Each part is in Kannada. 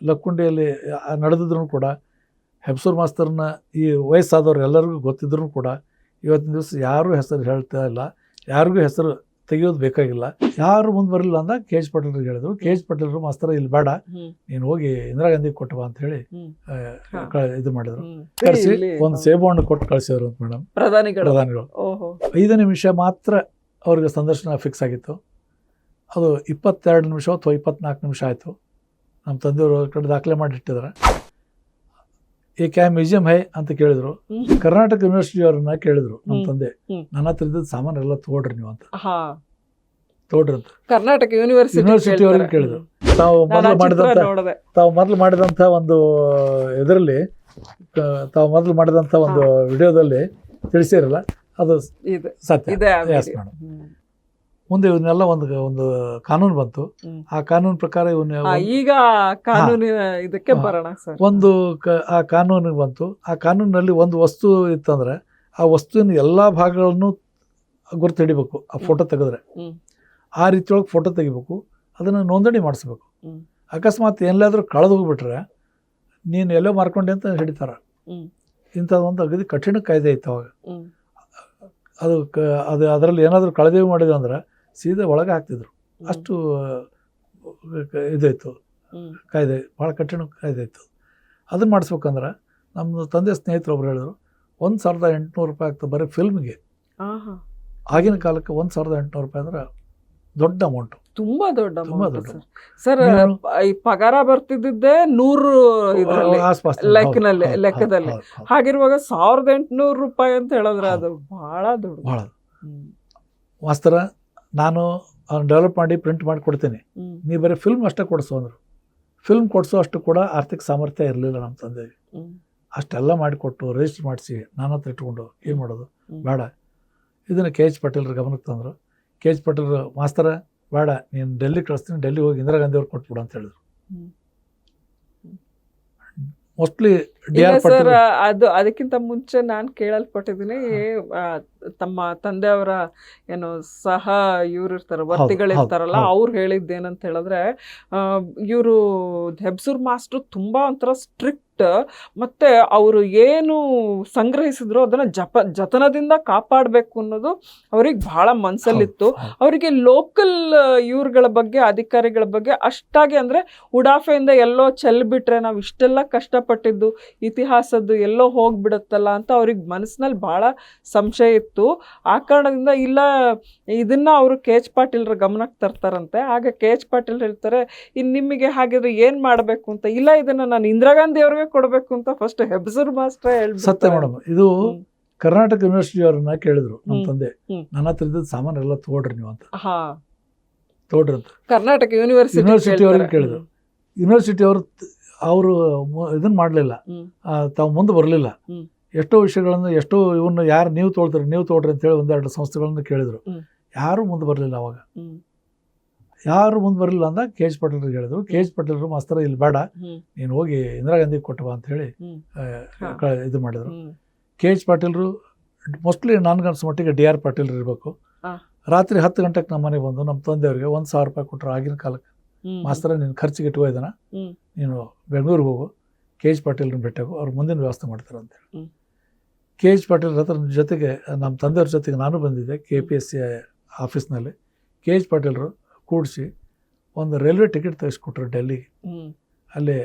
ಲಕ್ಕುಂಡಿಯಲ್ಲಿ ನಡೆದಿದ್ರು ಕೂಡ ಹೆಬ್ಸೂರ್ ಮಾಸ್ತರ್ನ ಈ ವಯಸ್ಸಾದವ್ರು ಎಲ್ಲರಿಗೂ ಗೊತ್ತಿದ್ರು ಕೂಡ ಇವತ್ತಿನ ದಿವಸ ಯಾರೂ ಹೆಸರು ಹೇಳ್ತಾ ಇಲ್ಲ, ಯಾರಿಗೂ ಹೆಸರು ತೆಗೆಯೋದು ಬೇಕಾಗಿಲ್ಲ. ಯಾರು ಮುಂದೆ ಬರಲಿಲ್ಲ ಅಂದಾಗ ಕೆ ಎಚ್ ಪಾಟೀಲ್ರಿಗೆ ಹೇಳಿದ್ರು. ಕೆ ಎಚ್ ಪಾಟೀಲ್ರು ಮಾಸ್ತರ ಇಲ್ಲಿ ಬೇಡ, ನೀನು ಹೋಗಿ ಇಂದಿರಾ ಗಾಂಧಿ ಕೊಟ್ಟವ ಅಂತ ಹೇಳಿ ಇದು ಮಾಡಿದ್ರು. ಕಳಿಸಿ ಒಂದು ಸೇಬು ಹಣ್ಣು ಕೊಟ್ಟು ಕಳಿಸಿದ್ರು ಅಂತ ಮೇಡಮ್ ಪ್ರಧಾನಿಗಳು. 5 ನಿಮಿಷ ಮಾತ್ರ ಅವ್ರಿಗೆ ಸಂದರ್ಶನ ಫಿಕ್ಸ್ ಆಗಿತ್ತು. ಅದು 22 ನಿಮಿಷ ಅಥವಾ 24 ನಿಮಿಷ ಆಯಿತು. ನಮ್ಮ ತಂದೆಯವರು ಕಡೆ ದಾಖಲೆ ಮಾಡಿಟ್ಟಿದ್ದಾರೆ. ಈ ಕ್ಯಾ ಮ್ಯೂಸಿಯಂ ಹೈ ಅಂತ ಕೇಳಿದ್ರು. ಕರ್ನಾಟಕ ಯೂನಿವರ್ಸಿಟಿ ಅವ್ರನ್ನ ಕೇಳಿದ್ರು ನಮ್ಮ ತಂದೆ, ನನ್ನ ಹತ್ರ ಇದ್ದದ್ದು ಸಾಮಾನು ಎಲ್ಲ ತಗೊಳ್ರಿ ನೀವು ಅಂತ. ತಗೊಳ್ರಿ ಅಂತ ಕರ್ನಾಟಕ ಯೂನಿವರ್ಸಿಟಿ ಅವ್ರಿಗೆ ಕೇಳಿದ್ರು. ತಾವು ಮೊದಲು ಮಾಡಿದಂಥ ಒಂದು ಇದರಲ್ಲಿ, ತಾವು ಮೊದಲು ಮಾಡಿದಂಥ ಒಂದು ವಿಡಿಯೋದಲ್ಲಿ ತಿಳಿಸಿರಲ್ಲ, ಅದು ಸತ್ಯ. ಮೇಡಮ್ ಮುಂದೆ ಇವನ್ನೆಲ್ಲ ಒಂದು ಕಾನೂನು ಬಂತು. ಆ ಕಾನೂನು ಪ್ರಕಾರ ಈಗ ಕಾನೂನಿನ ಇದಕ್ಕೆ ಬರೋಣ ಸರ್. ಆ ಕಾನೂನಿಗೆ ಬಂತು. ಆ ಕಾನೂನಿನಲ್ಲಿ ಒಂದು ವಸ್ತು ಇತ್ತಂದ್ರೆ ಆ ವಸ್ತುವಿನ ಎಲ್ಲಾ ಭಾಗಗಳನ್ನು ಗುರುತು ಹಿಡಿಬೇಕು. ಆ ಫೋಟೋ ತೆಗೆದ್ರೆ ಆ ರೀತಿಯೊಳಗೆ ಫೋಟೋ ತೆಗಿಬೇಕು, ಅದನ್ನು ನೋಂದಣಿ ಮಾಡಿಸ್ಬೇಕು. ಅಕಸ್ಮಾತ್ ಎಲ್ಲಾದ್ರೂ ಕಳೆದು ಹೋಗ್ಬಿಟ್ರೆ ನೀನು ಎಲ್ಲೋ ಮಾರ್ಕೊಂಡೆ ಅಂತ ಹಿಡಿತಾರ. ಇಂಥದ್ದೊಂದು ಅಗದಿ ಕಠಿಣ ಕಾಯ್ದೆ ಇತ್ತು ಅವಾಗ. ಅದು ಅದರಲ್ಲಿ ಏನಾದರೂ ಕಳೆದೇವು ಮಾಡಿದ್ರು ಅಂದ್ರೆ ಸೀದಾ ಒಳಗೆ ಹಾಕ್ತಿದ್ರು. ಅಷ್ಟು ಇದಾಯಿತು ಕಾಯ್ದೆ, ಭಾಳ ಕಠಿಣ ಕಾಯ್ದೆ ಇತ್ತು. ಅದನ್ನು ಮಾಡಿಸ್ಬೇಕಂದ್ರೆ ನಮ್ಮ ತಂದೆ ಸ್ನೇಹಿತರು ಒಬ್ರು ಹೇಳಿದ್ರು, 1,800 ರೂಪಾಯಿ ಆಗ್ತದೆ ಬರೀ ಫಿಲ್ಮ್ಗೆ. ಆಗಿನ ಕಾಲಕ್ಕೆ 1,800 ರೂಪಾಯಿ ಅಂದ್ರೆ ದೊಡ್ಡ ಅಮೌಂಟು, ತುಂಬಾ ದೊಡ್ಡ ಸರ್. ಈ ಪಗಾರ ಬರ್ತಿದ್ದೆ 100 ಲೆಕ್ಕದಲ್ಲಿ. ಹಾಗಿರುವಾಗ 1,800 ರೂಪಾಯಿ ಅಂತ ಹೇಳಿದ್ರೆ ಅದು ಬಹಳ ದೊಡ್ಡ. ಮಾಸ್ತರ ನಾನು ಡೆವಲಪ್ ಮಾಡಿ ಪ್ರಿಂಟ್ ಮಾಡಿ ಕೊಡ್ತೀನಿ, ನೀ ಬರೀ ಫಿಲ್ಮ್ ಅಷ್ಟೇ ಕೊಡಿಸು ಅಂದರು. ಫಿಲ್ಮ್ ಕೊಡಿಸೋ ಅಷ್ಟು ಕೂಡ ಆರ್ಥಿಕ ಸಾಮರ್ಥ್ಯ ಇರಲಿಲ್ಲ ನಮ್ಮ ತಂದೆಗೆ. ಅಷ್ಟೆಲ್ಲ ಮಾಡಿಕೊಟ್ಟು ರಿಜಿಸ್ಟರ್ ಮಾಡಿಸಿ ನನ್ನ ಹತ್ರ ಇಟ್ಕೊಂಡು ಏನು ಮಾಡೋದು ಬೇಡ. ಇದನ್ನು ಕೆ ಎಚ್ ಪಾಟೀಲ್ರ ಗಮನಕ್ಕೆ ತಂದರು. ಕೆ ಎಚ್ ಪಾಟೀಲ್ರು, ಮಾಸ್ತರ ಬೇಡ, ನೀನು ಡೆಲ್ಲಿ ಕಳಿಸ್ತೀನಿ, ಡೆಲ್ಲಿ ಹೋಗಿ ಇಂದಿರಾ ಗಾಂಧಿ ಅವ್ರು ಕೊಟ್ಬಿಡು ಅಂತ ಹೇಳಿದ್ರು. ಮೋಸ್ಟ್ಲಿ ಸರ್ ಅದಕ್ಕಿಂತ ಮುಂಚೆ ನಾನು ಕೇಳಲ್ಪಟ್ಟಿದ್ದೀನಿ, ತಮ್ಮ ತಂದೆಯವರ ಏನು ಸಹ ಇವ್ರು ಇರ್ತಾರೆ, ವರ್ತಿಗಳಿರ್ತಾರಲ್ಲ, ಅವ್ರು ಹೇಳಿದ್ದೇನಂತ ಹೇಳಿದ್ರೆ, ಇವರು ಹೆಬ್ಸೂರ್ ಮಾಸ್ಟ್ರು ತುಂಬಾ ಒಂಥರ ಸ್ಟ್ರಿಕ್ಟ್, ಮತ್ತೆ ಅವರು ಏನು ಸಂಗ್ರಹಿಸಿದ್ರು ಅದನ್ನ ಜತನದಿಂದ ಕಾಪಾಡಬೇಕು ಅನ್ನೋದು ಅವ್ರಿಗೆ ಬಹಳ ಮನಸ್ಸಲ್ಲಿತ್ತು. ಅವರಿಗೆ ಲೋಕಲ್ ಇವ್ರುಗಳ ಬಗ್ಗೆ, ಅಧಿಕಾರಿಗಳ ಬಗ್ಗೆ ಅಷ್ಟಾಗಿ ಅಂದ್ರೆ ಉಡಾಫೆಯಿಂದ ಎಲ್ಲೋ ಚೆಲ್ಬಿಟ್ರೆ ನಾವು ಇಷ್ಟೆಲ್ಲ ಕಷ್ಟಪಟ್ಟಿದ್ದು ಇತಿಹಾಸದ್ದು ಎಲ್ಲೋ ಹೋಗ್ಬಿಡುತ್ತಲ್ಲ ಅಂತ ಅವ್ರಿಗೆ ಮನಸ್ಸಿನಲ್ಲಿ ಬಹಳ ಸಂಶಯ ಇತ್ತು. ಆ ಕಾರಣದಿಂದ ಇಲ್ಲ ಇದನ್ನ ಅವರು ಕೆ ಎಚ್ ಪಾಟೀಲ್ರ ಗಮನಕ್ಕೆ ತರ್ತಾರಂತೆ. ಆಗ ಕೆ ಎಚ್ ಪಾಟೀಲ್ ಹೇಳ್ತಾರೆ, ನಿಮಗೆ ಹಾಗಿದ್ರೆ ಏನ್ ಮಾಡ್ಬೇಕು ಅಂತ. ಇಲ್ಲ, ಇದನ್ನ ನಾನು ಇಂದಿರಾ ಗಾಂಧಿ ಅವ್ರಿಗೆ ಕೊಡ್ಬೇಕು ಅಂತ ಫಸ್ಟ್ ಹೆಬ್ಸೂರ್ ಮಾಸ್ಟ್ರೇ ಹೇಳ್ಬಿಟ್ಟು. ಸತ್ಯ ಮೇಡಮ್, ಇದು ಕರ್ನಾಟಕ ಯೂನಿವರ್ಸಿಟಿ ಅವ್ರನ್ನ ಕೇಳಿದ್ರು ನಮ್ಮ ತಂದೆ, ನನ್ನ ಹತ್ರ ಇದ್ದದ್ದು ಸಾಮಾನು ಎಲ್ಲ ತಗೊಳ್ರಿ ನೀವು ಅಂತ. ತಗೊಳ್ರಿ ಅಂತ ಕರ್ನಾಟಕ ಯೂನಿವರ್ಸಿಟಿ ಅವ್ರಿಗೆ ಕೇಳಿದ್ರು. ಯೂನಿವರ್ಸಿಟಿ ಅವರು ಇದನ್ನ ಮಾಡಲಿಲ್ಲ, ತಾವು ಮುಂದೆ ಬರಲಿಲ್ಲ. ಎಷ್ಟೋ ವಿಷಯಗಳನ್ನು, ಎಷ್ಟೋ ಇವನ್ನ ಯಾರು ನೀವು ತೊಗೊಳ್ರಿ ಅಂತೇಳಿ 1-2 ಸಂಸ್ಥೆಗಳನ್ನು ಕೇಳಿದ್ರು. ಯಾರು ಮುಂದೆ ಬರಲಿಲ್ಲ. ಅವಾಗ ಯಾರು ಮುಂದೆ ಬರಲಿಲ್ಲ ಅಂದಾಗ ಕೆ ಎಚ್ ಪಾಟೀಲ್ರಿಗೆ ಹೇಳಿದ್ರು. ಕೆ ಎಚ್ ಪಾಟೀಲ್ರು, ಮಾಸ್ತರ ಇಲ್ಲಿ ಬೇಡ, ನೀನು ಹೋಗಿ ಇಂದಿರಾ ಗಾಂಧಿ ಕೊಟ್ಟವ ಅಂತ ಹೇಳಿ ಇದು ಮಾಡಿದ್ರು. ಕೆ ಎಚ್ ಪಾಟೀಲ್ರು ಮೋಸ್ಟ್ಲಿ ನನಗನ್ಸೋ ಮಟ್ಟಿಗೆ ಡಿ ಆರ್ ಪಾಟೀಲ್ರು ಇರಬೇಕು. ರಾತ್ರಿ 10 ಗಂಟೆಗೆ ನಮ್ಮ ಮನೆಗೆ ಬಂದು ನಮ್ಮ ತಂದೆಯವ್ರಿಗೆ 1,000 ರೂಪಾಯಿ ಕೊಟ್ಟರು. ಆಗಿನ ಕಾಲಕ್ಕೆ, ಮಾಸ್ತರ ನೀನು ಖರ್ಚಿಗೆ ಇಟ್ಟುವ ಇದನ್ನ, ನೀನು ಬೆಂಗಳೂರಿಗೆ ಹೋಗು, ಕೆ ಎಚ್ ಪಾಟೀಲ್ರನ್ನ ಭೇಟಿಯಾಗು, ಅವ್ರು ಮುಂದಿನ ವ್ಯವಸ್ಥೆ ಮಾಡ್ತಾರೆ ಅಂತೇಳಿ. ಕೆ ಎಚ್ ಪಾಟೀಲ್ ಹತ್ರ ಜೊತೆಗೆ ನಮ್ಮ ತಂದೆಯವ್ರ ಜೊತೆಗೆ ನಾನು ಬಂದಿದ್ದೆ KPSC ಆಫೀಸ್ನಲ್ಲಿ. ಕೆ ಎಚ್ ಪಾಟೀಲ್ರು ಕೂಡಿಸಿ ಒಂದು ರೈಲ್ವೆ ಟಿಕೆಟ್ ತೆಗೆಸ್ಕೊಟ್ರು ಡೆಲ್ಲಿಗೆ. ಅಲ್ಲಿ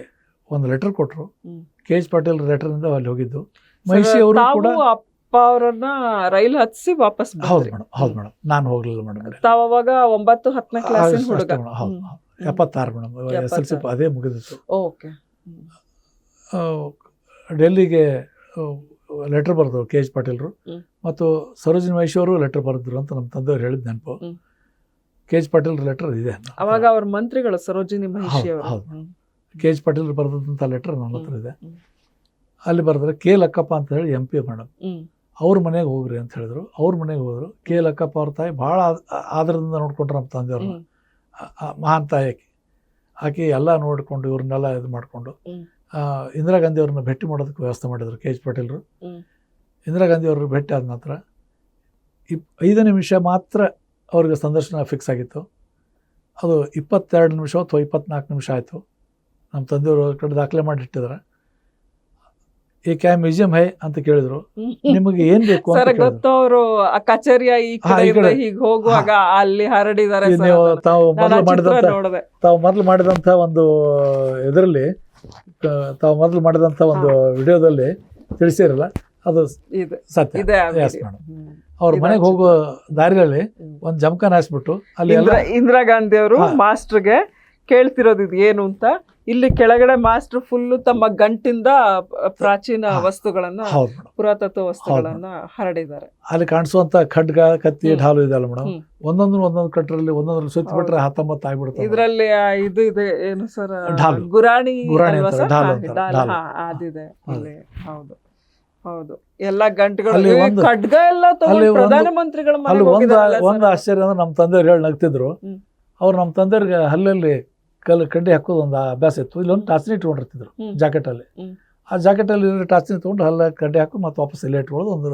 ಒಂದು ಲೆಟರ್ ಕೊಟ್ಟರು. ಕೆ ಎಚ್ ಪಾಟೀಲ್ ಲೆಟರ್ನಿಂದ ಅಲ್ಲಿ ಹೋಗಿದ್ದು. ಮಹಿಷಿ ಅವರು ಕೂಡ ಅಪ್ಪ ಅವರನ್ನ ರೈಲ್ ಹತ್ತಿಸಿ ವಾಪಸ್. ಹೌದು ಮೇಡಮ್, ನಾನು ಹೋಗ್ಲಿಲ್ಲ ಮೇಡಮ್. ತಾವಾಗ 9-10ನೇ ಕ್ಲಾಸಿನ ಹುಡುಗ. 76 ಮೇಡಮ್, SLC ಅದೇ ಮುಗಿದಿತ್ತು. ಡೆಲ್ಲಿಗೆ ಲೆಟರ್ ಬರೆದ್ರು ಕೆ ಎಚ್ ಪಾಟೀಲ್ರು, ಮತ್ತು ಸರೋಜಿನಿ ಮಹಿಷಿ ಅವರು ಲೆಟರ್ ಬರೆದ್ರು ಅಂತ ನಮ್ಮ ತಂದೆಯವ್ರು ಹೇಳಿದ ನೆನಪು. ಕೆ ಎಚ್ ಪಾಟೀಲ್ ಲೆಟರ್ ಇದೆ. ಅವಾಗ ಅವ್ರ ಮಂತ್ರಿಗಳು ಸರೋಜಿನಿ ಮಹಿಷಿ ಅವರು. ಹೌದು, ಕೆ ಎಚ್ ಪಾಟೀಲ್ ಬರೆದಂಥ ಲೆಟರ್ ನನ್ನ ಹತ್ರ ಇದೆ. ಅಲ್ಲಿ ಬರೆದ್ರೆ ಕೆ ಲಕ್ಕಪ್ಪ ಅಂತ ಹೇಳಿ MP ಮೇಡಮ್, ಅವ್ರ ಮನೆಗೆ ಹೋಗ್ರಿ ಅಂತ ಹೇಳಿದ್ರು. ಅವ್ರ ಮನೆಗೆ ಹೋದ್ರು. ಕೆ ಲಕ್ಕಪ್ಪ ಅವ್ರ ತಾಯಿ ಭಾಳ ಆದರದಿಂದ ನೋಡ್ಕೊಂಡ್ರು ನಮ್ಮ ತಂದೆಯವ್ರನ್ನ. ಮಹಾನ್ ತಾಯಿ ಆಕೆ ಎಲ್ಲ ನೋಡಿಕೊಂಡು ಇವ್ರನ್ನೆಲ್ಲ ಇದು ಮಾಡಿಕೊಂಡು ಇಂದಿರಾ ಗಾಂಧಿ ಅವ್ರನ್ನ ಭೇಟಿ ಮಾಡೋದಕ್ಕೆ ವ್ಯವಸ್ಥೆ ಮಾಡಿದ್ರು ಕೆ ಎಚ್ ಪಾಟೀಲ್ರು. ಇಂದಿರಾ ಗಾಂಧಿ ಅವ್ರಿಗೆ ಭೇಟಿ ಆದ ನಂತರ 5 ನಿಮಿಷ ಮಾತ್ರ ಅವ್ರಿಗೆ ಸಂದರ್ಶನ ಫಿಕ್ಸ್ ಆಗಿತ್ತು. ಅದು 22 ನಿಮಿಷ ಅಥವಾ 24 ನಿಮಿಷ ಆಯಿತು. ನಮ್ಮ ತಂದೆಯವರು ಕಡೆ ದಾಖಲೆ ಮಾಡಿ ಇಟ್ಟಿದ್ದಾರೆ. ಈ ಕ್ಯಾ ಮ್ಯೂಸಿಯಂ ಹೈ ಅಂತ ಕೇಳಿದ್ರು, ನಿಮಗೆ ಏನ್ ಬೇಕು ಅಂತ ಸರ್ ಗೊತ್ತು, ಅವರು ಕಚೇರಿಯ ಈ ಕಡೆ ಹೀಗೆ ಹೋಗುವಾಗ ಅಲ್ಲಿ ಹರಡಿದ್ದಾರೆ. ತಾವು ಮೊದಲು ಮಾಡಿದಂತ ಒಂದು ಇದರಲ್ಲಿ, ತಾವು ಮೊದಲು ಮಾಡಿದಂತ ಒಂದು ವಿಡಿಯೋದಲ್ಲಿ ತಿಳಿಸಿರಲ್ಲ, ಅದು ಸತ್ಯ. ಅವ್ರ ಮನೆಗೆ ಹೋಗೋ ದಾರಿಯಲ್ಲಿ ಒಂದ್ ಜಮಖಾನ ಹಾಸ್ಬಿಟ್ಟು ಅಲ್ಲಿ ಇಂದಿರಾ ಗಾಂಧಿ ಅವರು ಮಾಸ್ಟರ್ಗೆ ಕೇಳ್ತಿರೋದು ಇದು ಏನು ಅಂತ. ಇಲ್ಲಿ ಕೆಳಗಡೆ ಮಾಸ್ಟರ್ ಫುಲ್ಲು ತಮ್ಮ ಗಂಟಿಂದ ಪ್ರಾಚೀನ ವಸ್ತುಗಳನ್ನ, ಪುರಾತತ್ವ ವಸ್ತುಗಳನ್ನ ಹರಡಿದ್ದಾರೆ. ಅಲ್ಲಿ ಕಾಣಿಸುವಂತ ಖಡ್ಗ, ಕತ್ತಿ, ಢಾಲು ಇದೆ ಅಲ್ಲ ಮೇಡಮ್, ಒಂದೊಂದು ಕಟ್ಟರಲ್ಲಿ ಒಂದೊಂದ್ರಲ್ಲಿ ಸುತ್ತ ಬಿಟ್ರೆ 19 ಆಗ್ಬಿಡುತ್ತೆ. ಇದ್ರಲ್ಲಿ ಇದು ಇದೆ ಏನು ಸರ್, ಗುರಾಣಿ ಅದಿದೆ ಇಲ್ಲಿ. ಹೌದು ಹೌದು, ಎಲ್ಲ ಗಂಟೆಗಳು, ಖಡ್ಗ ಎಲ್ಲ ಪ್ರಧಾನಮಂತ್ರಿಗಳ ಒಂದು ಆಶ್ಚರ್ಯ ಅಂದ್ರೆ ನಮ್ಮ ತಂದೆಯವ್ರು ಹೇಳಿ ನಗ್ತಿದ್ರು. ಅವ್ರು ನಮ್ಮ ತಂದೆಯವ್ರಿಗೆ ಹಲ್ಲಲ್ಲಿ ಕಡ್ಡಿ ಹಾಕೋದು ಒಂದು ಅಭ್ಯಾಸ ಇತ್ತು. ಇಲ್ಲೊಂದು ಟಾರ್ಚಿನಿ ಇಟ್ಕೊಂಡಿರ್ತಿದ್ರು ಜಾಕೆಟ್ ಅಲ್ಲಿ. ಆ ಜಾಕೆಟ್ ಅಲ್ಲಿ ಟಾರ್ಚಿನಿ ತಗೊಂಡು ಹಲ್ಲ ಕಡ್ಡಿ ಹಾಕಿ ಮತ್ತೆ ವಾಪಸ್ ಇಲ್ಲೇ ಇಟ್ಕೊಳ್ಳೋದು ಒಂದು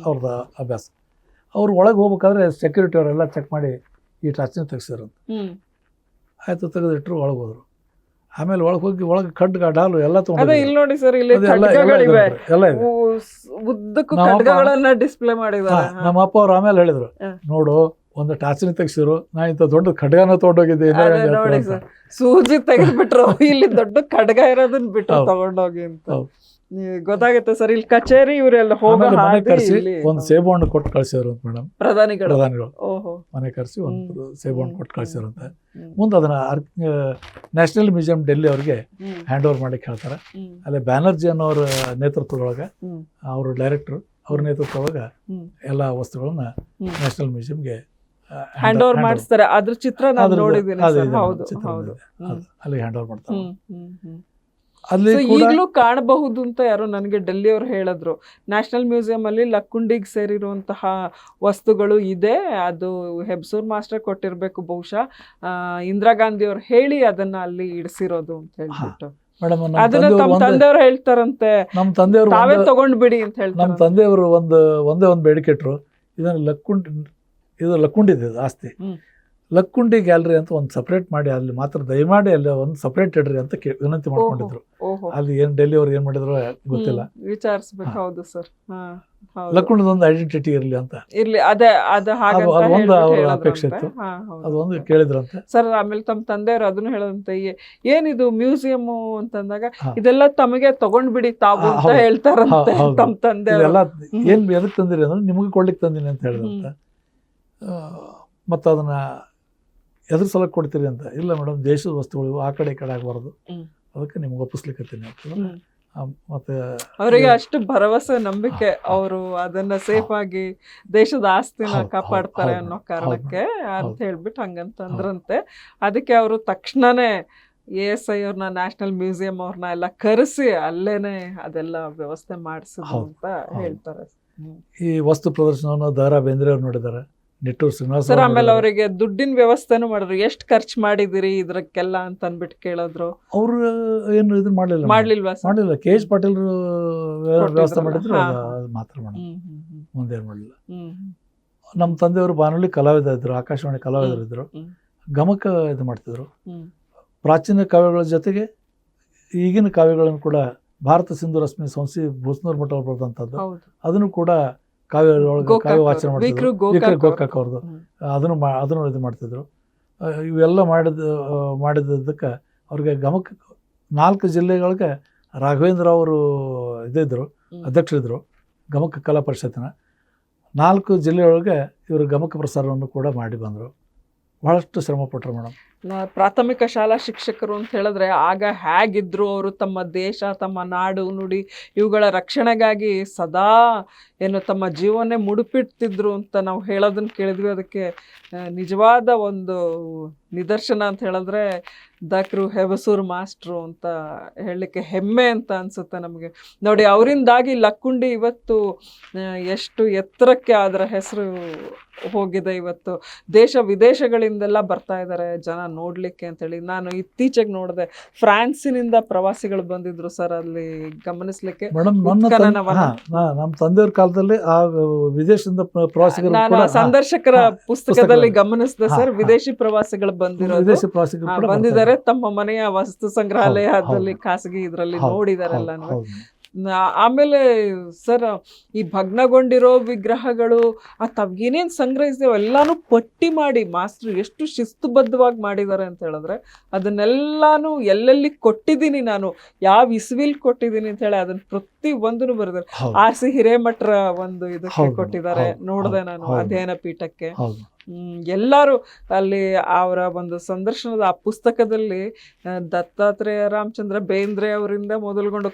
ಅವ್ರದ್ದು ಅಭ್ಯಾಸ. ಅವ್ರು ಒಳಗೆ ಹೋಗ್ಬೇಕಾದ್ರೆ ಸೆಕ್ಯೂರಿಟಿ ಅವರೆಲ್ಲ ಚೆಕ್ ಮಾಡಿ ಈ ಟಾರ್ಚಿನಿ ತೆಗ್ಸಿದ್ರು. ಆಯ್ತು, ತೆಗೆದಿಟ್ರು, ಒಳಗೆ ಹೋದ್ರು. ಆಮೇಲೆ ಒಳಗೆ ಹೋಗಿ ಒಳಗೆ ಖಡ್ಗ, ಢಾಲು ಎಲ್ಲ ತಗೊಂಡು ಇಲ್ಲಿ ನೋಡಿ ಸರ್, ಇಲ್ಲಿ ಡಿಸ್ಪ್ಲೇ ಮಾಡಿದ್ದಾರೆ. ನಮ್ಮ ಅಪ್ಪ ಅವ್ರು ಆಮೇಲೆ ಹೇಳಿದ್ರು, ನೋಡು ಒಂದು ಟಾರ್ಚಿನಿ ತೆಗ್ಸಿರು, ನಾ ಇಂಥ ದೊಡ್ಡ ಖಡ್ಗನ ತಗೊಂಡೋಗಿದ್ದೆ, ಸೂಜಿ ತೆಗೆದ್ಬಿಟ್ರು, ಇಲ್ಲಿ ದೊಡ್ಡ ಖಡ್ಗ ಇರೋದನ್ನ ಬಿಟ್ಟು ತಗೊಂಡೋಗಿ ಅಂತ ಗೊತ್ತಾಗುತ್ತೆ ಸರ್. ಇಲ್ಲಿ ಕಚೇರಿ ಇವರೆಲ್ಲ ಕರೆಸಿ ಒಂದು ಸೇಬು ಹಣ್ಣು ಕೊಟ್ಟು ಕಳ್ಸಿದ್ರು ಅಂತ ಮೇಡಮ್, ಪ್ರಧಾನಿಗಳು ಮನೆ ಕರೆಸಿ ಒಂದು ಸೇಬು ಹಣ್ಣು ಕೊಟ್ಟು ಕಳ್ಸಿರಂತೆ. ಮುಂದೆ ಅದನ್ನ ನ್ಯಾಷನಲ್ ಮ್ಯೂಸಿಯಂ ಡೆಲ್ಲಿ ಅವ್ರಿಗೆ ಹ್ಯಾಂಡ್ ಓವರ್ ಮಾಡಲಿಕ್ಕೆ ಹೇಳ್ತಾರೆ. ಅಲ್ಲಿ ಬ್ಯಾನರ್ಜಿ ಅನ್ನೋರ ನೇತೃತ್ವದೊಳಗೆ, ಅವರು ಡೈರೆಕ್ಟರ್, ಅವ್ರ ನೇತೃತ್ವದೊಳಗೆ ಎಲ್ಲ ವಸ್ತುಗಳನ್ನ ನ್ಯಾಷನಲ್ ಮ್ಯೂಸಿಯಂಗೆ ಹ್ಯಾಂಡ್ ಓವರ್ ಮಾಡಿಸ್ತಾರೆ. ಅದ್ರ ಚಿತ್ರ ನಾನು ನೋಡಿದ್ದೀನಿ. ಅಲ್ಲಿ ಹ್ಯಾಂಡ್ ಓವರ್ ಮಾಡ್ತಾರೆ. ಅಲ್ಲಿ ಈಗಲೂ ಕಾಣಬಹುದು ಅಂತ ಯಾರೋ ನನಗೆ ಡೆಲ್ಲಿ ಅವರು ಹೇಳಿದ್ರು. ನ್ಯಾಷನಲ್ ಮ್ಯೂಸಿಯಂ ಅಲ್ಲಿ ಲಕ್ಕುಂಡಿಗೆ ಸೇರಿರುವಂತಹ ವಸ್ತುಗಳು ಇದೆ, ಅದು ಹೆಬ್ಸೂರ್ ಮಾಸ್ಟರ್ ಕೊಟ್ಟಿರ್ಬೇಕು ಬಹುಶಃ. ಇಂದಿರಾ ಗಾಂಧಿ ಅವ್ರು ಹೇಳಿ ಅದನ್ನ ಅಲ್ಲಿ ಇಡಿಸಿರೋದು ಅಂತ ಹೇಳ್ಬಿಟ್ಟು ಅದನ್ನ ತಮ್ಮ ತಂದೆಯವರು ಹೇಳ್ತಾರಂತೆ, ನಮ್ಮ ತಂದೆಯವರು ತಾವೇ ತಗೊಂಡ್ಬಿಡಿ ಅಂತ ಹೇಳ್ತಾರೆ. ನಮ್ಮ ತಂದೆಯವರು ಒಂದೇ ಒಂದು ಬೇಡಿಕೆ ಇಟ್ರು, ಇದನ್ನ ಇದು ಲಕ್ಕುಂಡಿದೆ ಆಸ್ತಿ, ಲಕ್ಕುಂಡಿ ಗ್ಯಾಲರಿ ಅಂತ ಒಂದು ಸಪ್ರೇಟ್ ಮಾಡಿ ಅಲ್ಲಿ ಮಾತ್ರ ದಯಮಾಡಿ ಅಲ್ಲಿ ಒಂದು ಸಪ್ರೇಟ್ ಇಡ್ರಿ ಅಂತ ವಿನಂತಿ ಮಾಡ್ಕೊಂಡಿದ್ರು. ಅಲ್ಲಿ ಏನ್ ಡೆಲ್ಲಿ ಅವ್ರು ಏನ್ ಮಾಡಿದ್ರು ಗೊತ್ತಿಲ್ಲ, ವಿಚಾರಿಸ್ಬೇಕು. ಹೌದು ಸರ್, ಲಕ್ಕುಂಡದ ಒಂದು ಐಡೆಂಟಿಟಿ ಇರ್ಲಿ ಅಂತ ಇರ್ಲಿ, ಅದೇ ಒಂದು ಅವ್ರ ಅಪೇಕ್ಷೆ ಇತ್ತು, ಅದೊಂದು ಕೇಳಿದ್ರಂತೆ ಸರ್. ಆಮೇಲೆ ತಮ್ಮ ತಂದೆಯವರು ಅದನ್ನು ಹೇಳದಂತೆ, ಏನಿದು ಮ್ಯೂಸಿಯಂ ಅಂತಂದಾಗ ಇದೆಲ್ಲ ತಮಗೆ ತಗೊಂಡ್ಬಿಡಿ ತಾವು ಅಂತ ಹೇಳ್ತಾರಂತೆ ತಮ್ಮ ತಂದೆ. ಎಲ್ಲ ಏನ್ ಎದಕ್ ತಂದಿರಿ ಅಂದ್ರೆ ನಿಮಗೆ ಕೊಡ್ಲಿಕ್ಕೆ ತಂದಿನಿ ಅಂತ ಹೇಳಿದಂತ. ಮತ್ತು ಅದನ್ನ ಎದ್ರ ಸಲಕ್ಕೆ ಕೊಡ್ತೀರಿ ಅಂತ. ಇಲ್ಲ ಮೇಡಮ್, ದೇಶದ ವಸ್ತುಗಳು ಆ ಕಡೆ ಈ ಕಡೆ ಆಗಬಾರ್ದು, ಅದಕ್ಕೆ ನಿಮ್ಗೆ ಒಪ್ಪಿಸ್ಲಿಕ್ಕತ್ತೀನಿ ಅಂತ. ಮತ್ತೆ ಅವರಿಗೆ ಅಷ್ಟು ಭರವಸೆ, ನಂಬಿಕೆ, ಅವರು ಅದನ್ನ ಸೇಫ್ ಆಗಿ ದೇಶದ ಆಸ್ತಿನ ಕಾಪಾಡ್ತಾರೆ ಅನ್ನೋ ಕಾರಣಕ್ಕೆ ಅಂತ ಹೇಳ್ಬಿಟ್ಟು ಹಂಗಂತ ಅಂದ್ರಂತೆ. ಅದಕ್ಕೆ ಅವರು ತಕ್ಷಣನೇ ASI ಅವ್ರನ್ನ, ನ್ಯಾಷನಲ್ ಮ್ಯೂಸಿಯಂ ಅವ್ರನ್ನ ಎಲ್ಲ ಕರೆಸಿ ಅಲ್ಲೇನೆ ಅದೆಲ್ಲ ವ್ಯವಸ್ಥೆ ಮಾಡಿಸಿದ್ರು ಅಂತ ಹೇಳ್ತಾರೆ. ಈ ವಸ್ತು ಪ್ರದರ್ಶನವನ್ನು ದ.ರಾ. ಬೇಂದ್ರೆ ಅವ್ರು ನೋಡಿದ್ದಾರೆ, ನಿಟ್ಟೂರು ಶ್ರೀನಿವಾಸ ಸರ್. ಆಮೇಲೆ ಅವರಿಗೆ ದುಡ್ಡಿನ ವ್ಯವಸ್ಥೆನೂ ಮಾಡಿದ್ರು. ಎಷ್ಟು ಖರ್ಚು ಮಾಡಿದಿರಿ ಇದ್ರಕ್ಕೆಲ್ಲ ಅಂತ ಅಂದ್ಬಿಟ್ಟು ಕೇಳಿದ್ರು. ಅವರು ಏನು ಇದನ್ನ ಮಾಡ್ಲಿಲ್ವಾ? KH ಪಾಟೀಲ್ ವ್ಯವಸ್ಥೆ ಮಾಡಿದ್ರು, ಮಾತ್ರ ಮುಂದೆ ಏನು ಮಾಡಲಿಲ್ಲ. ನಮ್ಮ ತಂದೆಯವರು ಬಾನುಲಿ ಕಲಾವಿದ ಇದ್ರು, ಆಕಾಶವಾಣಿ ಕಲಾವಿದರು ಇದ್ರು, ಗಮಕ ಇದು ಮಾಡ್ತಿದ್ರು. ಪ್ರಾಚೀನ ಕಾವ್ಯಗಳ ಜೊತೆಗೆ ಈಗಿನ ಕಾವ್ಯಗಳನ್ನು ಕೂಡ, ಭಾರತ ಸಿಂಧು ರಶ್ಮಿ ಸಂಸ್ಥೆ ಬೂಸ್ನೂರ್ ಮಠ ಅವ್ರು ಬರೆದಂಥದ್ದು, ಅದನ್ನು ಕೂಡ ಕಾವ್ಯ ವಾಚನ ಮಾಡ್ತಿದ್ರು. ಗೋಕಾಕ್ ಅವ್ರದ್ದು ಅದನ್ನು ಇದು ಮಾಡ್ತಿದ್ರು. ಇವೆಲ್ಲ ಮಾಡಿದ್ದಕ್ಕೆ ಅವ್ರಿಗೆ ಗಮಕ 4 ಜಿಲ್ಲೆಗಳಿಗೆ ರಾಘವೇಂದ್ರ ಅವರು ಇದ್ದಿದ್ರು, ಅಧ್ಯಕ್ಷರಿದ್ರು ಗಮಕ ಕಲಾ ಪರಿಷತ್ತಿನ. 4 ಜಿಲ್ಲೆಯೊಳಗೆ ಇವರು ಗಮಕ ಪ್ರಸಾರವನ್ನು ಕೂಡ ಮಾಡಿ ಬಂದರು. ಬಹಳಷ್ಟು ಶ್ರಮ ಪಟ್ಟರು ಮೇಡಮ್. ಪ್ರಾಥಮಿಕ ಶಾಲಾ ಶಿಕ್ಷಕರು ಅಂತ ಹೇಳಿದ್ರೆ ಆಗ ಹೇಗಿದ್ರು ಅವರು, ತಮ್ಮ ದೇಶ, ತಮ್ಮ ನಾಡು ನುಡಿ ಇವುಗಳ ರಕ್ಷಣೆಗಾಗಿ ಸದಾ ಏನು ತಮ್ಮ ಜೀವನೇ ಮುಡುಪಿಡ್ತಿದ್ರು ಅಂತ ನಾವು ಹೇಳೋದನ್ನ ಕೇಳಿದ್ವಿ. ಅದಕ್ಕೆ ನಿಜವಾದ ಒಂದು ನಿದರ್ಶನ ಅಂತ ಹೇಳಿದ್ರೆ ದ.ಕೃ. ಹೆಬಸೂರ್ ಮಾಸ್ಟ್ರು ಅಂತ ಹೇಳಲಿಕ್ಕೆ ಹೆಮ್ಮೆ ಅಂತ ಅನಿಸುತ್ತೆ ನಮಗೆ. ನೋಡಿ, ಅವರಿಂದಾಗಿ ಲಕ್ಕುಂಡಿ ಇವತ್ತು ಎಷ್ಟು ಎತ್ತರಕ್ಕೆ ಅದರ ಹೆಸರು ಹೋಗಿದೆ. ಇವತ್ತು ದೇಶ ವಿದೇಶಗಳಿಂದೆಲ್ಲ ಬರ್ತಾ ಇದ್ದಾರೆ ಜನ ನೋಡ್ಲಿಕ್ಕೆ ಅಂತೇಳಿ. ನಾನು ಇತ್ತೀಚೆಗೆ ನೋಡಿದೆ, ಫ್ರಾನ್ಸಿನಿಂದ ಪ್ರವಾಸಿಗಳು ಬಂದಿದ್ರು ಸರ್ ಅಲ್ಲಿ ಗಮನಿಸ್ಲಿಕ್ಕೆ. ಮೇಡಮ್ ನಮ್ಮ ತಂದೆಯವ್ರ ಕಾಲದಲ್ಲಿ ಆ ವಿದೇಶದಿಂದ ಪ್ರವಾಸಿಗರು ನಾನು ಕೂಡ ಸಂದರ್ಶಕರ ಪುಸ್ತಕದಲ್ಲಿ ಗಮನಿಸಿದೆ ಸರ್, ವಿದೇಶಿ ಪ್ರವಾಸಿಗಳು ವಿದೇಶಿ ಪ್ರವಾಸಿಗರು ಕೂಡ ಬಂದಿದ್ದಾರೆ, ತಮ್ಮ ಮನೆಯ ವಸ್ತು ಸಂಗ್ರಹಾಲಯದಲ್ಲಿ ಖಾಸಗಿ ಇದ್ರಲ್ಲಿ ನೋಡಿದ್ದಾರೆ ಎಲ್ಲಾನು. ಆಮೇಲೆ ಸರ್ ಈ ಭಗ್ನಗೊಂಡಿರೋ ವಿಗ್ರಹಗಳು ತಾವ್ ಏನೇನ್ ಸಂಗ್ರಹಿಸಿದೇವೆ ಎಲ್ಲಾನು ಪಟ್ಟಿ ಮಾಡಿ ಮಾಸ್ಟರ್ ಎಷ್ಟು ಶಿಸ್ತುಬದ್ಧವಾಗಿ ಮಾಡಿದ್ದಾರೆ ಅಂತ ಹೇಳಿದ್ರೆ, ಅದನ್ನೆಲ್ಲಾನು ಎಲ್ಲೆಲ್ಲಿ ಕೊಟ್ಟಿದ್ದೀನಿ ನಾನು, ಯಾವ ಇಸ್ವಿಲ್ ಕೊಟ್ಟಿದ್ದೀನಿ ಅಂತ ಹೇಳಿ ಅದನ್ನ ಪ್ರತಿ ಒಂದನ್ನು ಬರೆದಾರೆ. ಆರ್ ಸಿ ಹಿರೇಮಠರ ಒಂದು ಇದಕ್ಕೆ ಕೊಟ್ಟಿದ್ದಾರೆ, ನೋಡಿದೆ ನಾನು ಅಧ್ಯಯನ ಪೀಠಕ್ಕೆ. ಎಲ್ಲರೂ ಅಲ್ಲಿ ಅವರ ಒಂದು ಸಂದರ್ಶನದ ಆ ಪುಸ್ತಕದಲ್ಲಿ ದತ್ತಾತ್ರೇಯ ರಾಮಚಂದ್ರ ಬೇಂದ್ರೆ ಅವರಿಂದ ಮೊದಲುಗೊಂಡು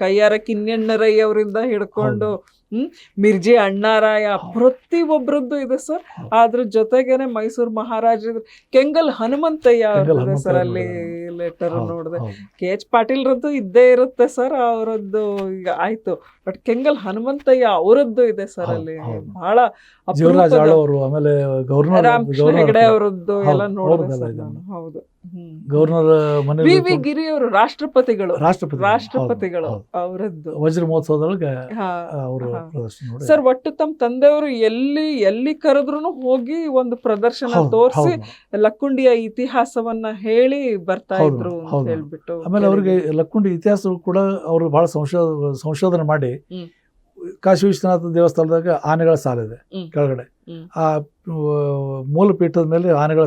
ಕೈಯಾರ ಕಿನ್ನೆಣ್ಣರಯ್ಯ ಅವರಿಂದ ಹಿಡ್ಕೊಂಡು ಮಿರ್ಜಿ ಅಣ್ಣಾರಾಯ ಪ್ರತಿ ಒಬ್ರದ್ದು ಇದೆ ಸರ್. ಅದ್ರ ಜೊತೆಗೇನೆ ಮೈಸೂರು ಮಹಾರಾಜ ಕೆಂಗಲ್ ಹನುಮಂತಯ್ಯ ಅವ್ರದ್ದು ಸರ್ ಅಲ್ಲಿ ಲೆಟರ್ ನೋಡಿದೆ. KH ಪಾಟೀಲ್ರದ್ದು ಇದ್ದೇ ಇರುತ್ತೆ ಸರ್ ಅವರದ್ದು, ಈಗ ಆಯ್ತು. ಬಟ್ ಕೆಂಗಲ್ ಹನುಮಂತಯ್ಯ ಅವರದ್ದು ಇದೆ ಸರ್ ಅಲ್ಲಿ, ಬಹಳ ಆಮೇಲೆ ರಾಮಕೃಷ್ಣ ಹೆಗಡೆ ಅವರದ್ದು ಎಲ್ಲ ನೋಡಿದೆ ಸರ್ ನಾನು. ಹೌದು, ಗವರ್ನರ್ ವಿ ಗಿರಿ ಅವರು ರಾಷ್ಟ್ರಪತಿಗಳು ಅವರದ್ದು ವಜ್ರ ಮಹೋತ್ಸವದೊಳಗೆ ಸರ್. ಒಟ್ಟು ತಮ್ಮ ತಂದೆಯವರು ಎಲ್ಲಿ ಕರೆದ್ರು ಹೋಗಿ ಒಂದು ಪ್ರದರ್ಶನ ತೋರಿಸಿ ಲಕ್ಕುಂಡಿಯ ಇತಿಹಾಸವನ್ನ ಹೇಳಿ ಬರ್ತಾ ಇದ್ರು ಅಂತ ಹೇಳ್ಬಿಟ್ಟು. ಆಮೇಲೆ ಅವ್ರಿಗೆ ಲಕ್ಕುಂಡಿ ಇತಿಹಾಸ ಕೂಡ ಅವರು ಬಹಳ ಸಂಶೋಧನೆ ಮಾಡಿ, ಕಾಶಿ ವಿಶ್ವನಾಥ ದೇವಸ್ಥಾನದಾಗ ಆನೆಗಳ ಸಾಲಿದೆ ಕೆಳಗಡೆ, ಆ ಮೂಲ ಪೀಠದ ಮೇಲೆ ಆನೆಗಳ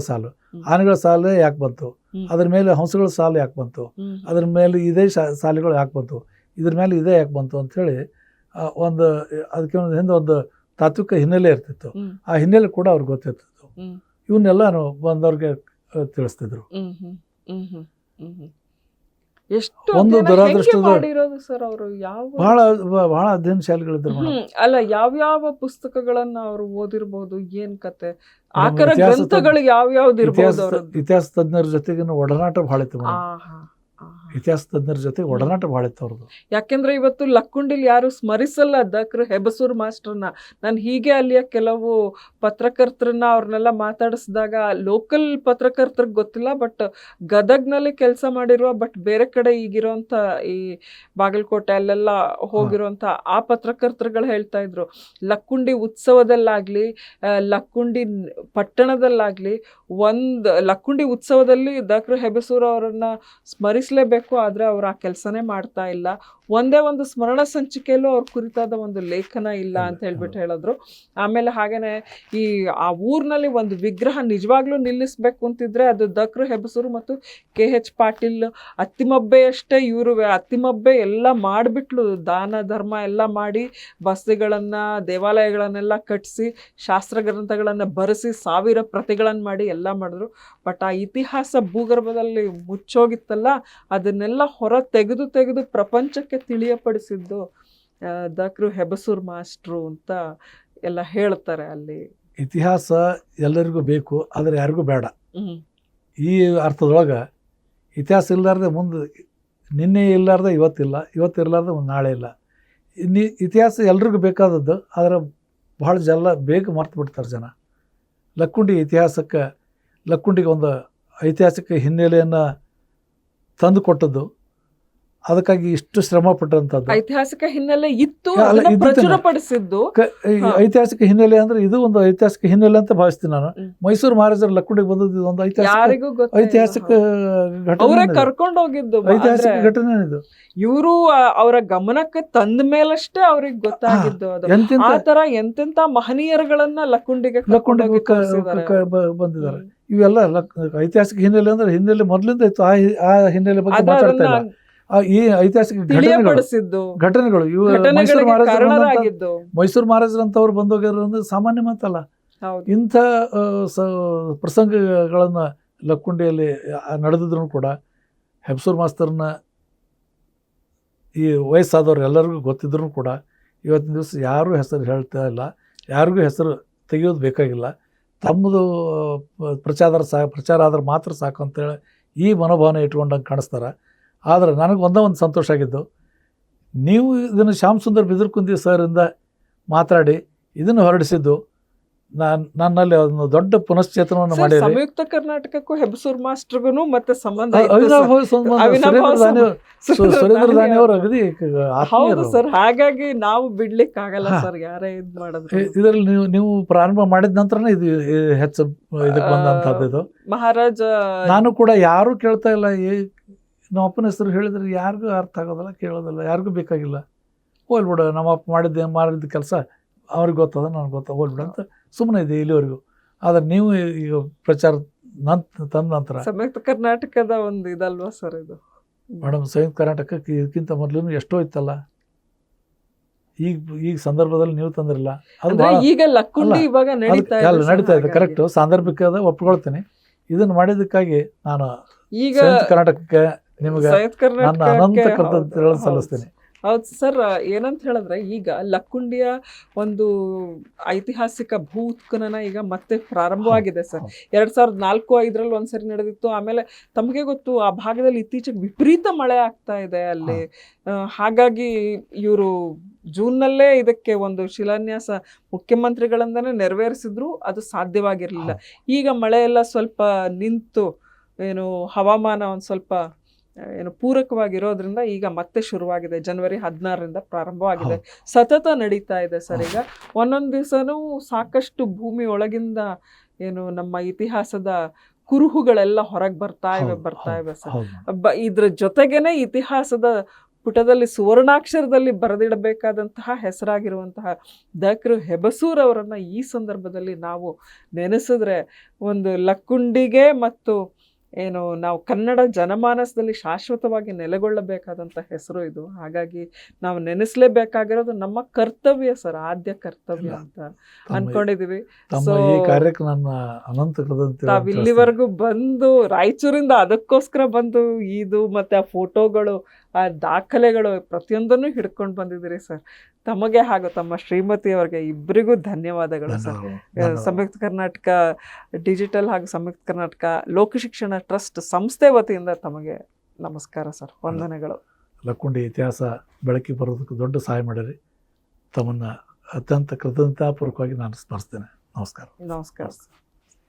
ಸಾಲು ಯಾಕೆ ಬಂತು, ಅದ್ರ ಮೇಲೆ ಹಂಸಗಳ ಸಾಲು ಯಾಕೆ ಬಂತು, ಅದ್ರ ಮೇಲೆ ಇದೇ ಸಾಲಿಗಳು ಯಾಕೆ ಬಂತು, ಇದ್ರ ಮೇಲೆ ಇದೇ ಯಾಕೆ ಬಂತು ಅಂತ ಹೇಳಿ ಒಂದು ಅದಕ್ಕೆ ಹಿಂದೆ ಒಂದು ತಾತ್ವಿಕ ಹಿನ್ನೆಲೆ ಇರ್ತಿತ್ತು. ಆ ಹಿನ್ನೆಲೆ ಕೂಡ ಅವ್ರಿಗೆ ಗೊತ್ತಿರ್ತಿತ್ತು. ಇವನ್ನೆಲ್ಲ ಬಂದವ್ರಿಗೆ ತಿಳಿಸ್ತಿದ್ರು. ಒಂದು ದುರಾದೃಷ್ಟದ ಬಹಳ ಅಧ್ಯಯನಶಾಲಿಗಳಿದ್ರು. ಅಲ್ಲ, ಯಾವ್ಯಾವ ಪುಸ್ತಕಗಳನ್ನ ಅವರು ಓದಿರ್ಬೋದು, ಏನ್ ಕತೆ, ಆಕರ ಗ್ರಂಥಗಳು ಯಾವ್ಯಾವ್ದು ಇರ್ಬೋದು. ಇತಿಹಾಸ ತಜ್ಞರ ಜೊತೆಗಿನ ಒಡನಾಟ ಬಹಳ ಇತ್ತು. ಇತಿಹಾಸ ತಜ್ಞರ ಜೊತೆ ಒಡನಾಟ ಬಹಳ ಇತ್ತು ಅವ್ರದ್ದು. ಯಾಕೆಂದ್ರೆ ಇವತ್ತು ಲಕ್ಕುಂಡಿಲಿ ಯಾರು ಸ್ಮರಿಸಲ್ಲ ದಕ್ರು ಹೆಬಸೂರ್ ಮಾಸ್ಟರ್ನ. ನಾನು ಹೀಗೆ ಅಲ್ಲಿಯ ಕೆಲವು ಪತ್ರಕರ್ತರನ್ನ ಅವ್ರನ್ನೆಲ್ಲ ಮಾತಾಡಿಸಿದಾಗ ಲೋಕಲ್ ಪತ್ರಕರ್ತರಿಗೆ ಗೊತ್ತಿಲ್ಲ, ಬಟ್ ಗದಗ್ನಲ್ಲಿ ಕೆಲಸ ಮಾಡಿರುವ ಬಟ್ ಬೇರೆ ಕಡೆ ಈಗಿರೋಂಥ ಈ ಬಾಗಲಕೋಟೆ ಅಲ್ಲೆಲ್ಲ ಹೋಗಿರೋಂಥ ಆ ಪತ್ರಕರ್ತರುಗಳು ಹೇಳ್ತಾ ಇದ್ರು, ಲಕ್ಕುಂಡಿ ಉತ್ಸವದಲ್ಲಾಗ್ಲಿ ಲಕ್ಕುಂಡಿ ಪಟ್ಟಣದಲ್ಲಾಗ್ಲಿ ಲಕ್ಕುಂಡಿ ಉತ್ಸವದಲ್ಲಿ ದಕ್ರು ಹೆಬಸೂರ್ ಅವರನ್ನ ಸ್ಮರಿಸಲೇಬೇಕು, ಆದ್ರೆ ಅವ್ರು ಆ ಕೆಲಸನೇ ಮಾಡ್ತಾ ಇಲ್ಲ. ಒಂದೇ ಒಂದು ಸ್ಮರಣ ಸಂಚಿಕೆಯಲ್ಲೂ ಅವ್ರ ಕುರಿತಾದ ಒಂದು ಲೇಖನ ಇಲ್ಲ ಅಂತ ಹೇಳ್ಬಿಟ್ಟು ಹೇಳಿದ್ರು. ಆಮೇಲೆ ಹಾಗೇನೆ ಆ ಊರಿನಲ್ಲಿ ಒಂದು ವಿಗ್ರಹ ನಿಜವಾಗ್ಲೂ ನಿಲ್ಲಿಸ್ಬೇಕು ಅಂತಿದ್ರೆ ಅದು ದಕ್ರು ಹೆಬಸೂರು ಮತ್ತು KH ಪಾಟೀಲ್ ಅತ್ತಿಮಬ್ಬೆಯಷ್ಟೇ. ಇವರು ಅತ್ತಿಮಬ್ಬೆ ಎಲ್ಲ ಮಾಡಿಬಿಟ್ಲು, ದಾನ ಧರ್ಮ ಎಲ್ಲ ಮಾಡಿ ಬಸ್ತಿಗಳನ್ನ ದೇವಾಲಯಗಳನ್ನೆಲ್ಲ ಕಟ್ಟಿಸಿ ಶಾಸ್ತ್ರ ಗ್ರಂಥಗಳನ್ನು ಬರೆಸಿ 1000 ಪ್ರತಿಗಳನ್ನು ಮಾಡಿ ಎಲ್ಲ ಮಾಡಿದ್ರು. ಬಟ್ ಆ ಇತಿಹಾಸ ಭೂಗರ್ಭದಲ್ಲಿ ಮುಚ್ಚೋಗಿತ್ತಲ್ಲ, ಅದನ್ನೆಲ್ಲ ಹೊರ ತೆಗೆದು ಪ್ರಪಂಚಕ್ಕೆ ತಿಳಿಯಪಡಿಸಿದ್ದು ದಕ್ರು ಹೆಬಸೂರ್ ಮಾಸ್ಟ್ರು ಅಂತ ಎಲ್ಲ ಹೇಳ್ತಾರೆ. ಅಲ್ಲಿ ಇತಿಹಾಸ ಎಲ್ಲರಿಗೂ ಬೇಕು, ಆದರೆ ಯಾರಿಗೂ ಬೇಡ. ಈ ಅರ್ಥದೊಳಗೆ ಇತಿಹಾಸ ಇಲ್ಲಾರ್ದೆ ಮುಂದೆ ನಿನ್ನೆ ಇಲ್ಲಾರ್ದೆ ಇವತ್ತಿಲ್ಲ, ಇವತ್ತಿರಲಾರ್ದೆ ಒಂದು ನಾಳೆ ಇಲ್ಲ. ಇತಿಹಾಸ ಎಲ್ರಿಗೂ ಬೇಕಾದದ್ದು, ಆದರೆ ಭಾಳ ಬೇಗ ಮರ್ತು ಬಿಡ್ತಾರೆ ಜನ. ಲಕ್ಕುಂಡಿಗೆ ಒಂದು ಐತಿಹಾಸಿಕ ಹಿನ್ನೆಲೆಯನ್ನು ತಂದು ಕೊಟ್ಟದ್ದು, ಅದಕ್ಕಾಗಿ ಇಷ್ಟು ಶ್ರಮ ಪಟ್ಟಂಥದ್ದು. ಐತಿಹಾಸಿಕ ಹಿನ್ನೆಲೆ ಇತ್ತು, ಪ್ರಚುರಪಡಿಸಿದ್ದು. ಐತಿಹಾಸಿಕ ಹಿನ್ನೆಲೆ ಅಂದ್ರೆ ಇದು ಒಂದು ಐತಿಹಾಸಿಕ ಹಿನ್ನೆಲೆ ಅಂತ ಭಾವಿಸ್ತೀನಿ ನಾನು. ಮೈಸೂರು ಮಹಾರಾಜರು ಲಕ್ಕುಂಡಿಗೆ ಬಂದದ್ದು ಒಂದು ಐತಿಹಾಸಿಕ ಅವರೇ ಕರ್ಕೊಂಡು ಹೋಗಿದ್ದು ಐತಿಹಾಸಿಕ ಘಟನೆ ಇದು. ಇವರು ಅವರ ಗಮನಕ್ಕೆ ತಂದ ಮೇಲಷ್ಟೇ ಅವ್ರಿಗೆ ಗೊತ್ತಾಗಿದ್ದು. ಆ ತರ ಎಂತೆಂತ ಮಹನೀಯರುಗಳನ್ನ ಲಕ್ಕುಂಡಿಗೆ ಬಂದಿದ್ದಾರೆ. ಇವೆಲ್ಲ ಐತಿಹಾಸಿಕ ಹಿನ್ನೆಲೆ ಅಂದ್ರೆ ಹಿನ್ನೆಲೆ ಮೊದಲಿಂದ ಇತ್ತು. ಆ ಹಿನ್ನೆಲೆ ಬಗ್ಗೆ ಮಾತಾಡ್ತಾ ಇಲ್ಲ. ಈ ಐತಿಹಾಸಿಕ ಘಟನೆಗಳು ಇವು ಮೈಸೂರು ಮಹಾರಾಜರಂತವ್ರು ಬಂದೋಗ್ಯಾರ ಅಂದ್ರೆ ಸಾಮಾನ್ಯ ಮಾತಲ್ಲ. ಇಂಥ ಪ್ರಸಂಗಗಳನ್ನ ಲಕ್ಕುಂಡಿಯಲ್ಲಿ ನಡೆದಿದ್ರು ಕೂಡ ಹೆಬಸೂರ್ ಮಾಸ್ತರ್ನ ಈ ವಯಸ್ಸಾದವ್ರು ಎಲ್ಲರಿಗೂ ಗೊತ್ತಿದ್ರು ಕೂಡ ಇವತ್ತಿನ ದಿವಸ ಯಾರೂ ಹೆಸರು ಹೇಳ್ತಾ ಇಲ್ಲ, ಯಾರಿಗೂ ಹೆಸರು ತೆಗೆಯೋದು ಬೇಕಾಗಿಲ್ಲ. ತಮ್ಮದು ಪ್ರಚಾರ ಆದ್ರೆ ಮಾತ್ರ ಸಾಕು ಅಂತೇಳಿ ಈ ಮನೋಭಾವನೆ ಇಟ್ಕೊಂಡಂಗೆ ಕಾಣಿಸ್ತಾರೆ. ಆದರೆ ನನಗೆ ಒಂದು ಸಂತೋಷ ಆಗಿದ್ದು, ನೀವು ಇದನ್ನು ಶ್ಯಾಮ್ ಸುಂದರ್ ಬಿದಿರ್ಕುಂದಿ ಸರಿಂದ ಮಾತಾಡಿ ಇದನ್ನು ಹೊರಡಿಸಿದ್ದು ನನ್ನಲ್ಲಿ ಒಂದು ದೊಡ್ಡ ಪುನಶ್ಚೇತನವನ್ನು ಸರ್, ಮಾಡಿ ಸಂಯುಕ್ತ ಕರ್ನಾಟಕಕ್ಕೂ ಹೆಬಸೂರ್ ಮಾಸ್ಟರ್ಗೂ ಮತ್ತೆ ಸಂಬಂಧ ಇತ್ತು ಅವಿನಾಭಾವ ಸರ್. ಸಂಬಂಧ. ಅವಿನಾಭಾವ ಸುರೇಂದ್ರ ದಾನಿ ಅವರು ಅಗದಿ ಹೌದು ಆತ್ಮೀಯರು. ಸರ್, ಹಾಗಾಗಿ ನಾವು ಬಿಡ್ಲಿಕ್ಕೆ ಆಗಲ್ಲ ಸರ್, ಯಾರೇ ಇದ್ ಮಾಡಿದ್ರು. ಇದರಲ್ಲಿ ನೀವು ಪ್ರಾರಂಭ ಮಾಡಿದ ನಂತರನೇ ಇದು ಹೆಚ್ಚು ಇದಕ್ಕೆ ಬಂದಂತದ್ದು ಇದು. ಮಹಾರಾಜ ನಾನು ಕೂಡ ಯಾರು ಕೇಳ್ತಾ ಇಲ್ಲ. ನಮ್ಮ ಅಪ್ಪನ ಹೆಸರು ಹೇಳಿದ್ರೆ ಯಾರಿಗೂ ಅರ್ಥ ಆಗೋದಿಲ್ಲ, ಕೇಳೋದಿಲ್ಲ, ಯಾರಿಗೂ ಬೇಕಾಗಿಲ್ಲ. ಹೋಗ್ಬಿಡ, ನಮ್ಮ ಅಪ್ಪ ಮಾಡಿದ ಕೆಲಸ ಅವ್ರಿಗೆ ಗೊತ್ತದ, ನನಗೆ ಗೊತ್ತ, ಹೋಗ್ಬಿಡ ಅಂತ ಸುಮ್ಮನೆ ಇದೆ ಇಲ್ಲಿವರೆಗೂ. ಆದ್ರೆ ನೀವು ಈಗ ಪ್ರಚಾರ ತಂದ ನಂತರ ಸಂಯುಕ್ತ ಕರ್ನಾಟಕದ ಒಂದು ಇದಲ್ವಾ ಸರ್ ಇದು? ಮೇಡಮ್, ಸಂಯುಕ್ತ ಕರ್ನಾಟಕಕ್ಕೆ ಇದಕ್ಕಿಂತ ಮೊದಲು ಎಷ್ಟೋ ಇತ್ತಲ್ಲ. ಈಗ ಸಂದರ್ಭದಲ್ಲಿ ನೀವು ತಂದ್ರಲ್ಲ, ಅದು ಅಂದ್ರೆ ಭಾಳ ಈಗ ಲಕ್ಕುಂಡಿ ಇವಾಗ ನಡೀತಾ ಇದೆ ಸರ್, ನಡೀತಾ ಇದೆ. ಹಾಗಾಗಿ. ಕರೆಕ್ಟ್, ಸಾಂದರ್ಭಿಕದ ಒಪ್ಕೊಳ್ತೀನಿ. ಇದನ್ನು ಮಾಡಿದ್ದಕ್ಕಾಗಿ ನಾನು ಈಗ ಸಂಯುಕ್ತ ಕರ್ನಾಟಕಕ್ಕೆ ನಿಮಗೆ ಸಂಯುಕ್ತ ನನ್ನ ಅನಂತ ಕರ್ನಾಟಕಕ್ಕೆ ಕೃತಜ್ಞತೆಗಳನ್ನು ಸಲ್ಲಿಸ್ತೀನಿ. ಹೌದು ಸರ್. ಏನಂತ ಹೇಳಿದ್ರೆ ಈಗ ಲಕ್ಕುಂಡಿಯ ಒಂದು ಐತಿಹಾಸಿಕ ಭೂ ಉತ್ಖನನ ಈಗ ಮತ್ತೆ ಪ್ರಾರಂಭವಾಗಿದೆ ಸರ್. 2004-05 ಒಂದ್ಸರಿ ನಡೆದಿತ್ತು. ಆಮೇಲೆ ತಮಗೆ ಗೊತ್ತು, ಆ ಭಾಗದಲ್ಲಿ ಇತ್ತೀಚೆಗೆ ವಿಪರೀತ ಮಳೆ ಆಗ್ತಾ ಇದೆ ಅಲ್ಲಿ. ಹಾಗಾಗಿ ಇವರು ಜೂನ್ನಲ್ಲೇ ಇದಕ್ಕೆ ಒಂದು ಶಿಲಾನ್ಯಾಸ ಮುಖ್ಯಮಂತ್ರಿಗಳಿಂದನೇ ನೆರವೇರಿಸಿದ್ರು, ಅದು ಸಾಧ್ಯವಾಗಿರಲಿಲ್ಲ. ಈಗ ಮಳೆ ಎಲ್ಲ ಸ್ವಲ್ಪ ನಿಂತು ಏನು ಹವಾಮಾನ ಒಂದು ಸ್ವಲ್ಪ ಏನು ಪೂರಕವಾಗಿರೋದ್ರಿಂದ ಈಗ ಮತ್ತೆ ಶುರುವಾಗಿದೆ. ಜನವರಿ 16ರಿಂದ ಪ್ರಾರಂಭವಾಗಿದೆ, ಸತತ ನಡೀತಾ ಇದೆ ಸರ್. ಈಗ ಒಂದೊಂದು ದಿವಸನೂ ಸಾಕಷ್ಟು ಭೂಮಿ ಒಳಗಿಂದ ಏನು ನಮ್ಮ ಇತಿಹಾಸದ ಕುರುಹುಗಳೆಲ್ಲ ಹೊರಗೆ ಬರ್ತಾ ಇವೆ ಸರ್. ಇದ್ರ ಜೊತೆಗೇನೆ ಇತಿಹಾಸದ ಪುಟದಲ್ಲಿ ಸುವರ್ಣಾಕ್ಷರದಲ್ಲಿ ಬರೆದಿಡಬೇಕಾದಂತಹ ಹೆಸರಾಗಿರುವಂತಹ ದ.ಕೃ. ಹೆಬಸೂರ್ ಅವರನ್ನ ಈ ಸಂದರ್ಭದಲ್ಲಿ ನಾವು ನೆನೆಸಿದ್ರೆ ಒಂದು ಲಕ್ಕುಂಡಿಗೆ ಮತ್ತು ಏನು ನಾವು ಕನ್ನಡ ಜನಮಾನಸದಲ್ಲಿ ಶಾಶ್ವತವಾಗಿ ನೆಲೆಗೊಳ್ಳಬೇಕಾದಂಥ ಹೆಸರು ಇದು. ಹಾಗಾಗಿ ನಾವು ನೆನೆಸಲೇಬೇಕಾಗಿರೋದು ನಮ್ಮ ಕರ್ತವ್ಯ ಸರ್, ಆದ್ಯ ಕರ್ತವ್ಯ ಅಂತ ಅನ್ಕೊಂಡಿದೀವಿ. ಸೊ ತಾವ್ ಇಲ್ಲಿವರೆಗೂ ಬಂದು ರಾಯಚೂರಿಂದ ಅದಕ್ಕೋಸ್ಕರ ಬಂದು ಇದು ಮತ್ತೆ ಆ ಫೋಟೋಗಳು, ಆ ದಾಖಲೆಗಳು ಪ್ರತಿಯೊಂದನ್ನು ಹಿಡ್ಕೊಂಡು ಬಂದಿದ್ದೀರಿ ಸರ್. ತಮಗೆ ಹಾಗೂ ತಮ್ಮ ಶ್ರೀಮತಿಯವರಿಗೆ ಇಬ್ಬರಿಗೂ ಧನ್ಯವಾದಗಳು ಸರ್. ಸಂಯುಕ್ತ ಕರ್ನಾಟಕ ಡಿಜಿಟಲ್ ಹಾಗೂ ಸಂಯುಕ್ತ ಕರ್ನಾಟಕ ಲೋಕಶಿಕ್ಷಣ ಟ್ರಸ್ಟ್ ಸಂಸ್ಥೆ ವತಿಯಿಂದ ತಮಗೆ ನಮಸ್ಕಾರ ಸರ್, ವಂದನೆಗಳು. ಲಕ್ಕುಂಡಿ ಇತಿಹಾಸ ಬೆಳಕಿಗೆ ಬರೋದಕ್ಕೆ ದೊಡ್ಡ ಸಹಾಯ ಮಾಡಿರಿ. ತಮ್ಮನ್ನು ಅತ್ಯಂತ ಕೃತಜ್ಞತಾಪೂರ್ವಕವಾಗಿ ನಾನು ಸ್ಮರಿಸ್ತೇನೆ. ನಮಸ್ಕಾರ. ನಮಸ್ಕಾರ.